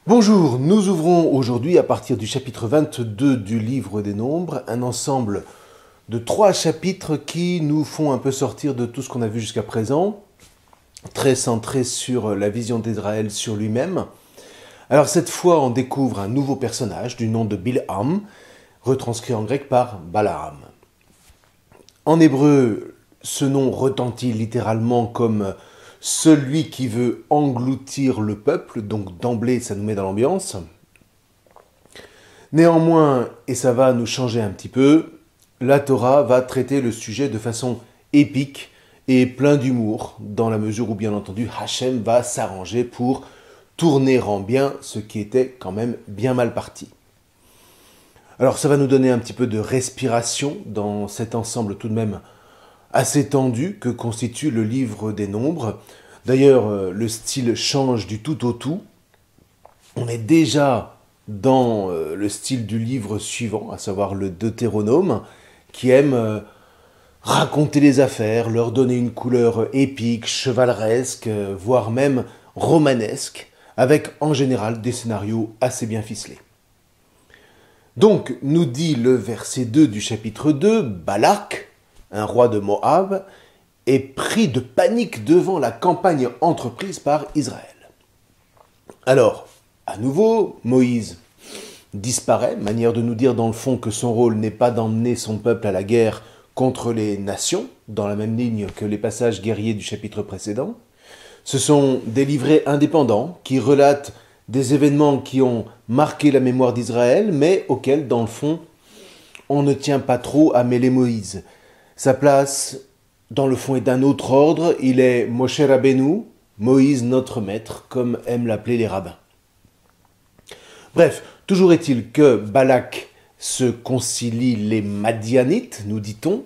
Bonjour, nous ouvrons aujourd'hui à partir du chapitre 22 du livre des Nombres, un ensemble de 3 chapitres qui nous font un peu sortir de tout ce qu'on a vu jusqu'à présent, très centré sur la vision d'Israël sur lui-même. Alors cette fois, on découvre un nouveau personnage du nom de Bilham, retranscrit en grec par Balaam. En hébreu, ce nom retentit littéralement comme celui qui veut engloutir le peuple, donc d'emblée ça nous met dans l'ambiance. Néanmoins, et ça va nous changer un petit peu, la Torah va traiter le sujet de façon épique et plein d'humour, dans la mesure où bien entendu Hachem va s'arranger pour tourner en bien ce qui était quand même bien mal parti. Alors ça va nous donner un petit peu de respiration dans cet ensemble tout de même assez tendu que constitue le livre des Nombres. D'ailleurs, le style change du tout au tout. On est déjà dans le style du livre suivant, à savoir le Deutéronome, qui aime raconter les affaires, leur donner une couleur épique, chevaleresque, voire même romanesque, avec en général des scénarios assez bien ficelés. Donc, nous dit le verset 2 du chapitre 2, Balak, un roi de Moab, est pris de panique devant la campagne entreprise par Israël. Alors, à nouveau, Moïse disparaît, manière de nous dire dans le fond que son rôle n'est pas d'emmener son peuple à la guerre contre les nations, dans la même ligne que les passages guerriers du chapitre précédent. Ce sont des livrets indépendants qui relatent des événements qui ont marqué la mémoire d'Israël, mais auxquels, dans le fond, on ne tient pas trop à mêler Moïse. Sa place, dans le fond, est d'un autre ordre. Il est Moshe Rabbeinu, Moïse notre maître, comme aiment l'appeler les rabbins. Bref, toujours est-il que Balak se concilie les Madianites, nous dit-on.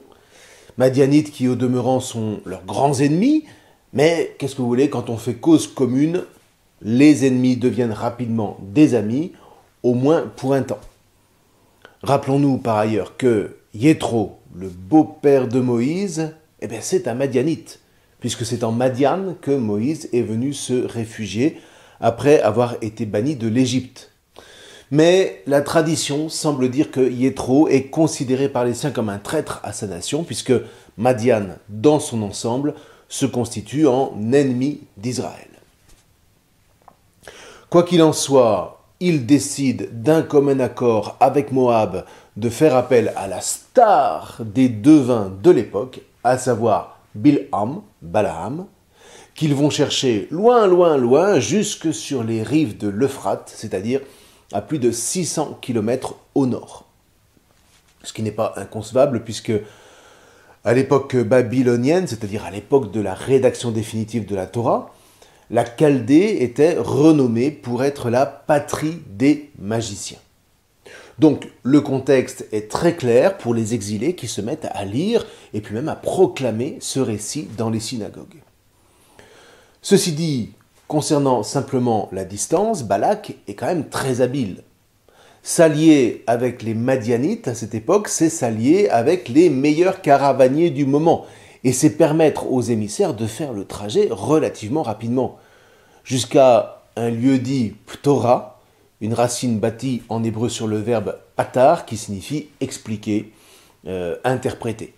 Madianites qui, au demeurant, sont leurs grands ennemis. Mais qu'est-ce que vous voulez, quand on fait cause commune, les ennemis deviennent rapidement des amis, au moins pour un temps. Rappelons-nous par ailleurs que Yéthro, le beau-père de Moïse, c'est un Madianite, puisque c'est en Madian que Moïse est venu se réfugier après avoir été banni de l'Égypte. Mais la tradition semble dire que Yéthro est considéré par les siens comme un traître à sa nation, puisque Madian, dans son ensemble, se constitue en ennemi d'Israël. Quoi qu'il en soit, il décide d'un commun accord avec Moab de faire appel à la star des devins de l'époque, à savoir Bilham, Balaam, qu'ils vont chercher loin, loin, loin, jusque sur les rives de l'Euphrate, c'est-à-dire à plus de 600 km au nord. Ce qui n'est pas inconcevable puisque à l'époque babylonienne, c'est-à-dire à l'époque de la rédaction définitive de la Torah, la Chaldée était renommée pour être la patrie des magiciens. Donc le contexte est très clair pour les exilés qui se mettent à lire et puis même à proclamer ce récit dans les synagogues. Ceci dit, concernant simplement la distance, Balak est quand même très habile. S'allier avec les Madianites à cette époque, c'est s'allier avec les meilleurs caravaniers du moment. Et c'est permettre aux émissaires de faire le trajet relativement rapidement. Jusqu'à un lieu dit Ptora, une racine bâtie en hébreu sur le verbe patar, qui signifie expliquer, interpréter.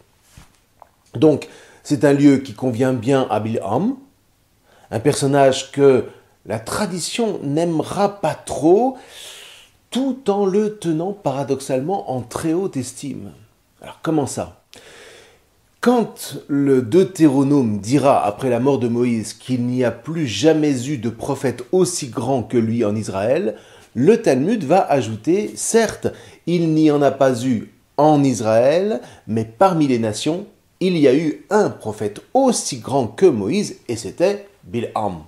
Donc, c'est un lieu qui convient bien à Bilham, un personnage que la tradition n'aimera pas trop, tout en le tenant paradoxalement en très haute estime. Alors, comment ça ? Quand le Deutéronome dira, après la mort de Moïse, qu'il n'y a plus jamais eu de prophète aussi grand que lui en Israël, le Talmud va ajouter, certes, il n'y en a pas eu en Israël, mais parmi les nations, il y a eu un prophète aussi grand que Moïse, et c'était Bilham.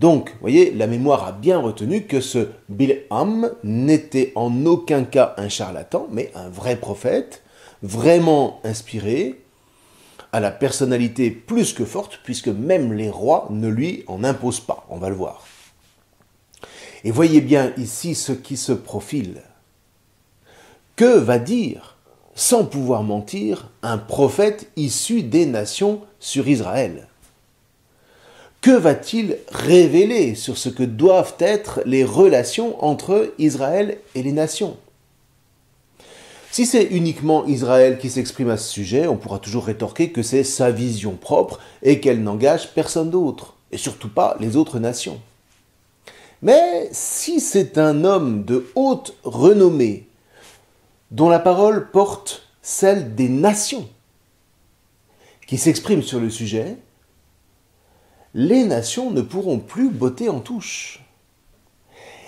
Donc, vous voyez, la mémoire a bien retenu que ce Bilham n'était en aucun cas un charlatan, mais un vrai prophète, vraiment inspiré, à la personnalité plus que forte, puisque même les rois ne lui en imposent pas, on va le voir. Et voyez bien ici ce qui se profile. Que va dire, sans pouvoir mentir, un prophète issu des nations sur Israël ? que va-t-il révéler sur ce que doivent être les relations entre Israël et les nations? Si c'est uniquement Israël qui s'exprime à ce sujet, on pourra toujours rétorquer que c'est sa vision propre et qu'elle n'engage personne d'autre, et surtout pas les autres nations. Mais si c'est un homme de haute renommée, dont la parole porte celle des nations, qui s'exprime sur le sujet, les nations ne pourront plus botter en touche.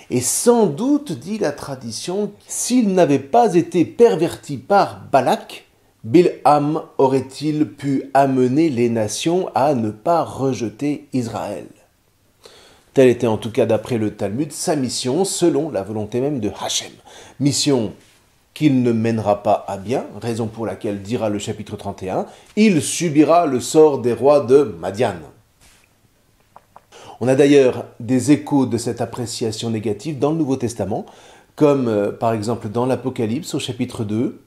Et sans doute, dit la tradition, s'il n'avait pas été perverti par Balak, Bilham aurait-il pu amener les nations à ne pas rejeter Israël. Telle était en tout cas d'après le Talmud sa mission selon la volonté même de Hachem. Mission qu'il ne mènera pas à bien, raison pour laquelle dira le chapitre 31, il subira le sort des rois de Madian. On a d'ailleurs des échos de cette appréciation négative dans le Nouveau Testament, comme par exemple dans l'Apocalypse au chapitre 2,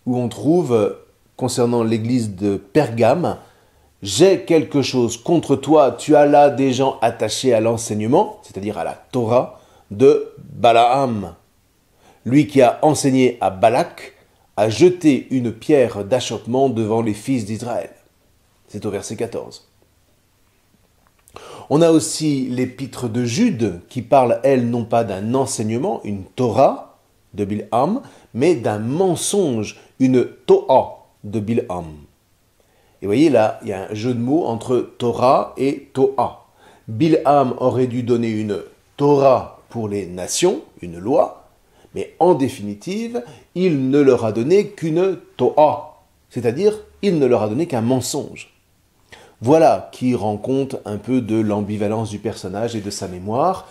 où on trouve, concernant l'église de Pergame, « J'ai quelque chose contre toi, tu as là des gens attachés à l'enseignement, c'est-à-dire à la Torah, de Balaam. Lui qui a enseigné à Balak a jeté une pierre d'achoppement devant les fils d'Israël. » C'est au verset 14. On a aussi l'épître de Jude qui parle, elle, non pas d'un enseignement, une Torah de Bilham, mais d'un mensonge, une Toa de Bilham. Et vous voyez là, il y a un jeu de mots entre Torah et Toa. Bilham aurait dû donner une Torah pour les nations, une loi, mais en définitive, il ne leur a donné qu'une Toa, c'est-à-dire il ne leur a donné qu'un mensonge. Voilà qui rend compte un peu de l'ambivalence du personnage et de sa mémoire.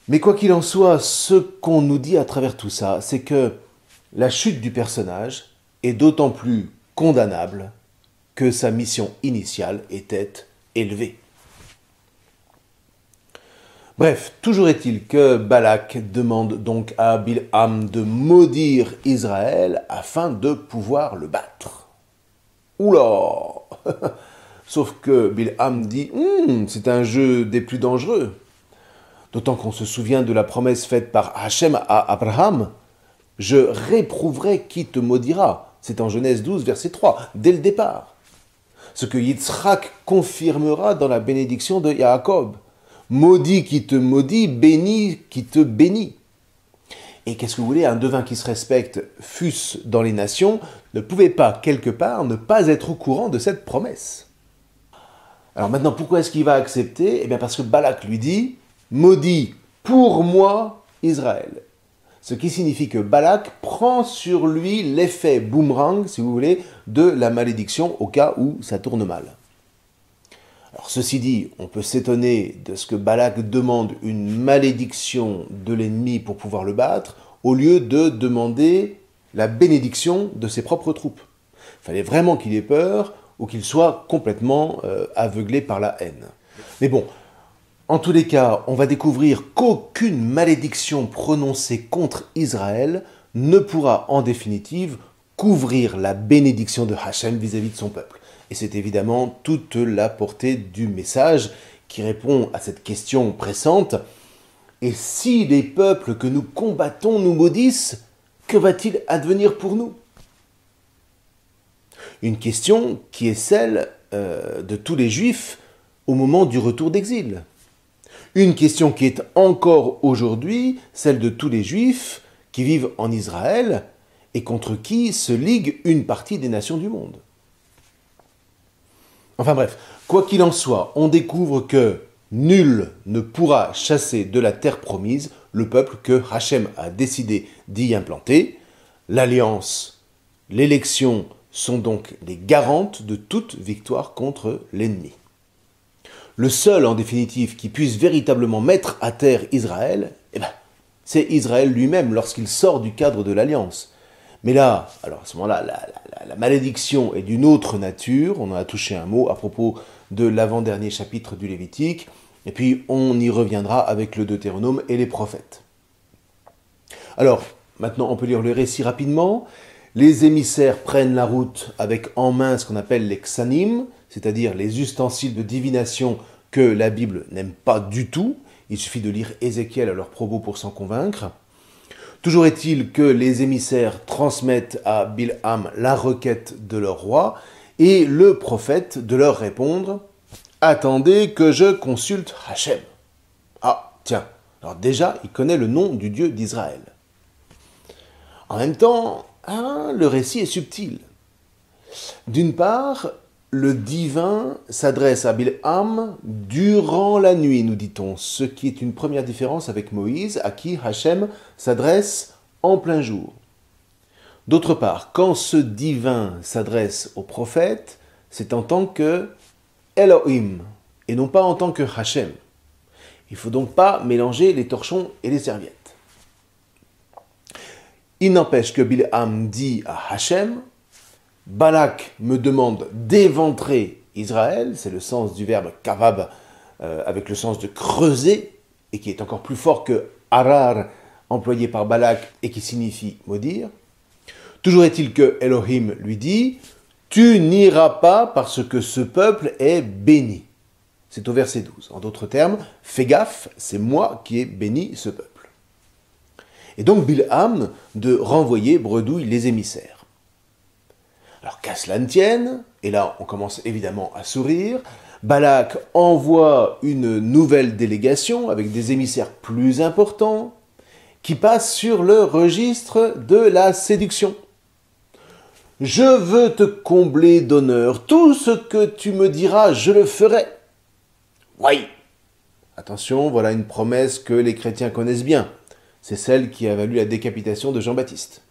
Mais quoi qu'il en soit, ce qu'on nous dit à travers tout ça, c'est que la chute du personnage est d'autant plus condamnable que sa mission initiale était élevée. Bref, toujours est-il que Balak demande donc à Bilham de maudire Israël afin de pouvoir le battre. Oula! Sauf que Bilham dit « c'est un jeu des plus dangereux ». D'autant qu'on se souvient de la promesse faite par Hachem à Abraham « Je réprouverai qui te maudira ». C'est en Genèse 12, verset 3, dès le départ. Ce que Yitzhak confirmera dans la bénédiction de Yaakov. « Maudit qui te maudit, béni qui te bénit ». Et qu'est-ce que vous voulez, un devin qui se respecte, fût-ce dans les nations, ne pouvait pas, quelque part, ne pas être au courant de cette promesse. Alors maintenant, pourquoi est-ce qu'il va accepter? Eh bien parce que Balak lui dit « Maudit pour moi Israël ». Ce qui signifie que Balak prend sur lui l'effet boomerang, si vous voulez, de la malédiction au cas où ça tourne mal. Alors ceci dit, on peut s'étonner de ce que Balak demande une malédiction de l'ennemi pour pouvoir le battre, au lieu de demander la bénédiction de ses propres troupes. Il fallait vraiment qu'il ait peur, ou qu'il soit complètement aveuglé par la haine. Mais bon, en tous les cas, on va découvrir qu'aucune malédiction prononcée contre Israël ne pourra en définitive couvrir la bénédiction de Hachem vis-à-vis de son peuple. Et c'est évidemment toute la portée du message qui répond à cette question pressante. Et si les peuples que nous combattons nous maudissent, que va-t-il advenir pour nous ? Une question qui est celle de tous les Juifs au moment du retour d'exil. Une question qui est encore aujourd'hui celle de tous les Juifs qui vivent en Israël et contre qui se ligue une partie des nations du monde. Enfin bref, quoi qu'il en soit, on découvre que nul ne pourra chasser de la terre promise le peuple que Hachem a décidé d'y implanter. L'alliance, l'élection sont donc les garantes de toute victoire contre l'ennemi. Le seul, en définitive, qui puisse véritablement mettre à terre Israël, c'est Israël lui-même lorsqu'il sort du cadre de l'alliance. Mais là, alors à ce moment-là, la malédiction est d'une autre nature. On en a touché un mot à propos de l'avant-dernier chapitre du Lévitique. Et puis, on y reviendra avec le Deutéronome et les prophètes. Alors, maintenant, on peut lire le récit rapidement. Les émissaires prennent la route avec en main ce qu'on appelle les ksanim, c'est-à-dire les ustensiles de divination que la Bible n'aime pas du tout. Il suffit de lire Ézéchiel à leur propos pour s'en convaincre. Toujours est-il que les émissaires transmettent à Bilham la requête de leur roi et le prophète de leur répondre « Attendez que je consulte Hachem ». Ah, tiens, alors déjà, il connaît le nom du Dieu d'Israël. En même temps, le récit est subtil. D'une part, le divin s'adresse à Bilham durant la nuit, nous dit-on, ce qui est une première différence avec Moïse, à qui Hachem s'adresse en plein jour. D'autre part, quand ce divin s'adresse au prophète, c'est en tant que Elohim, et non pas en tant que Hachem. Il ne faut donc pas mélanger les torchons et les serviettes. Il n'empêche que Bilham dit à Hachem, Balak me demande d'éventrer Israël, c'est le sens du verbe kavab, avec le sens de creuser, et qui est encore plus fort que arar, employé par Balak, et qui signifie maudire. Toujours est-il que Elohim lui dit, tu n'iras pas parce que ce peuple est béni. C'est au verset 12. En d'autres termes, fais gaffe, c'est moi qui ai béni ce peuple. Et donc Bilham de renvoyer bredouille les émissaires. Alors qu'à cela ne tienne, et là on commence évidemment à sourire, Balak envoie une nouvelle délégation avec des émissaires plus importants qui passent sur le registre de la séduction. Je veux te combler d'honneur, tout ce que tu me diras, je le ferai. Oui. Attention, voilà une promesse que les chrétiens connaissent bien. C'est celle qui a valu la décapitation de Jean-Baptiste.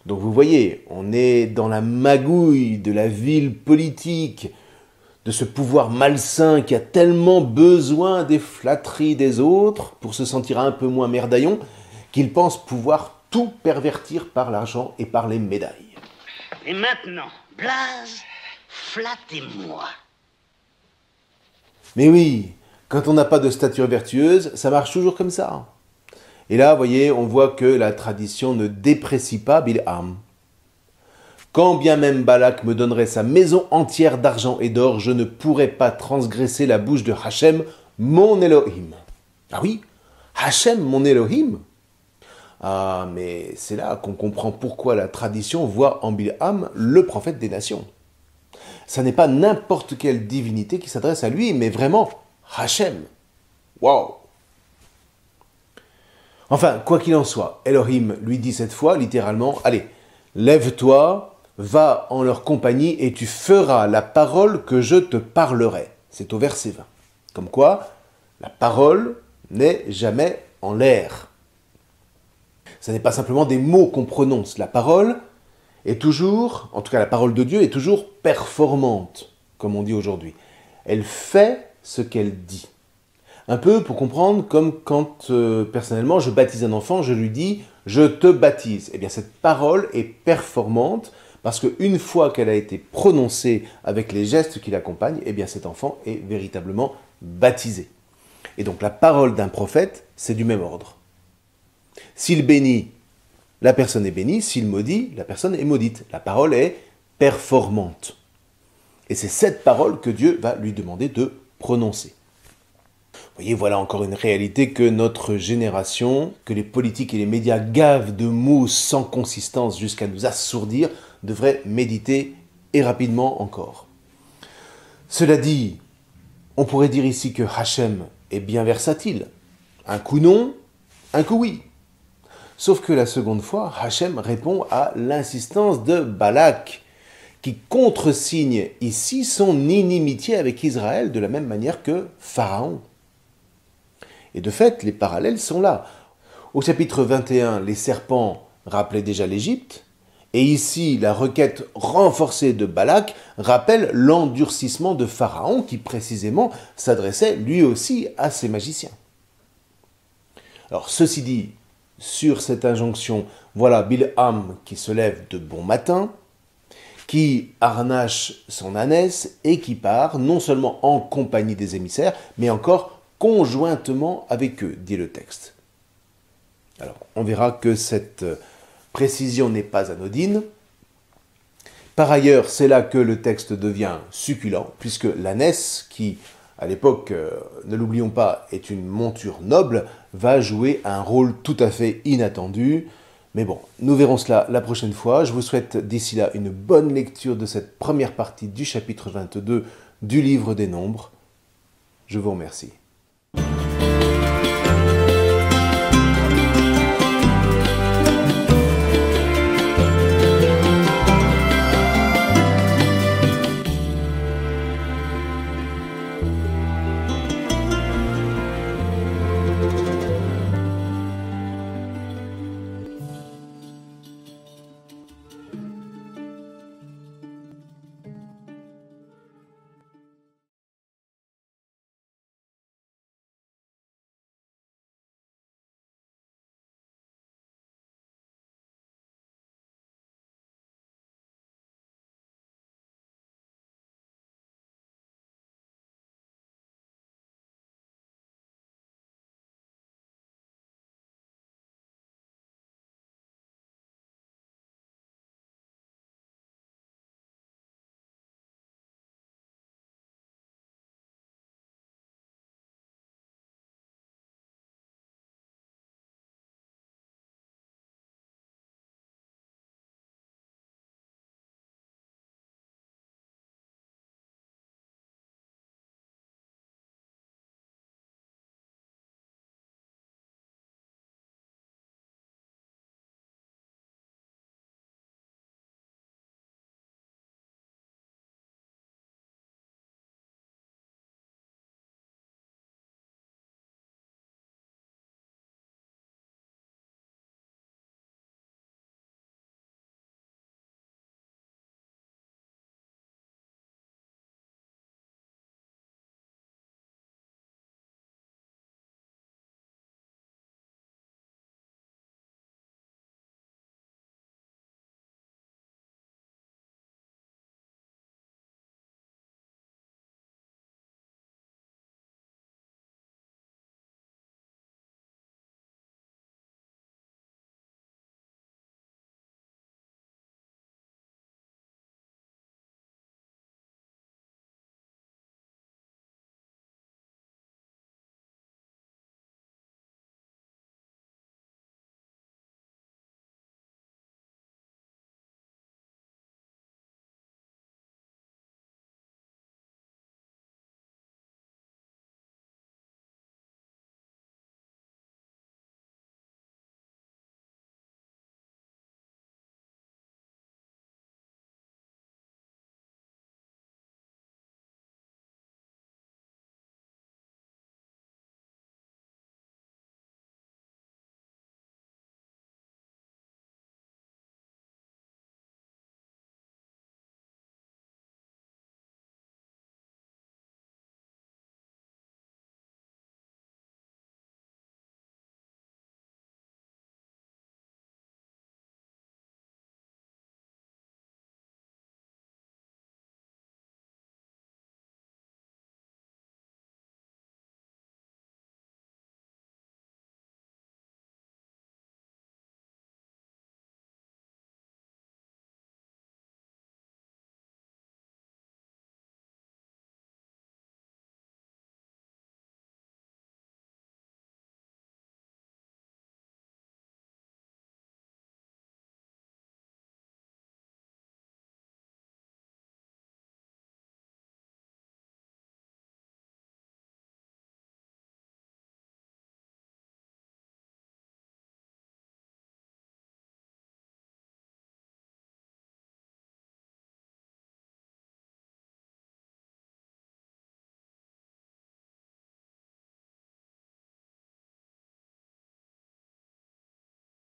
Donc vous voyez, on est dans la magouille de la ville politique, de ce pouvoir malsain qui a tellement besoin des flatteries des autres pour se sentir un peu moins merdaillon, qu'il pense pouvoir tout pervertir par l'argent et par les médailles. Et maintenant, Blaze, flattez-moi. Mais oui, quand on n'a pas de stature vertueuse, ça marche toujours comme ça. Et là, vous voyez, on voit que la tradition ne déprécie pas Bilham. Quand bien même Balak me donnerait sa maison entière d'argent et d'or, je ne pourrais pas transgresser la bouche de Hachem, mon Elohim. Ah oui, Hachem, mon Elohim. Ah, mais c'est là qu'on comprend pourquoi la tradition voit en Bilham le prophète des nations. Ça n'est pas n'importe quelle divinité qui s'adresse à lui, mais vraiment Hachem. Waouh! Enfin, quoi qu'il en soit, Elohim lui dit cette fois, littéralement, allez, lève-toi, va en leur compagnie et tu feras la parole que je te parlerai. C'est au verset 20. Comme quoi, la parole n'est jamais en l'air. Ce n'est pas simplement des mots qu'on prononce. La parole est toujours, en tout cas la parole de Dieu est toujours performante, comme on dit aujourd'hui. Elle fait ce qu'elle dit. Un peu pour comprendre comme quand personnellement je baptise un enfant, je lui dis « je te baptise ». Eh bien cette parole est performante parce qu'une fois qu'elle a été prononcée avec les gestes qui l'accompagnent, eh bien cet enfant est véritablement baptisé. Et donc la parole d'un prophète, c'est du même ordre. S'il bénit, la personne est bénie. S'il maudit, la personne est maudite. La parole est performante. Et c'est cette parole que Dieu va lui demander de prononcer. Vous voyez, voilà encore une réalité que notre génération, que les politiques et les médias gavent de mots sans consistance jusqu'à nous assourdir, devraient méditer et rapidement encore. Cela dit, on pourrait dire ici que Hachem est bien versatile. Un coup non, un coup oui. Sauf que la seconde fois, Hachem répond à l'insistance de Balak, qui contresigne ici son inimitié avec Israël de la même manière que Pharaon. Et de fait, les parallèles sont là. Au chapitre 21, les serpents rappelaient déjà l'Égypte, et ici, la requête renforcée de Balak rappelle l'endurcissement de Pharaon qui précisément s'adressait lui aussi à ses magiciens. Alors, ceci dit, sur cette injonction, voilà Bilham qui se lève de bon matin, qui harnache son ânesse et qui part non seulement en compagnie des émissaires, mais encore conjointement avec eux, dit le texte. Alors, on verra que cette précision n'est pas anodine. Par ailleurs, c'est là que le texte devient succulent, puisque l'ânesse qui à l'époque, ne l'oublions pas, est une monture noble, va jouer un rôle tout à fait inattendu. Mais bon, nous verrons cela la prochaine fois. Je vous souhaite d'ici là une bonne lecture de cette première partie du chapitre 22 du livre des Nombres. Je vous remercie.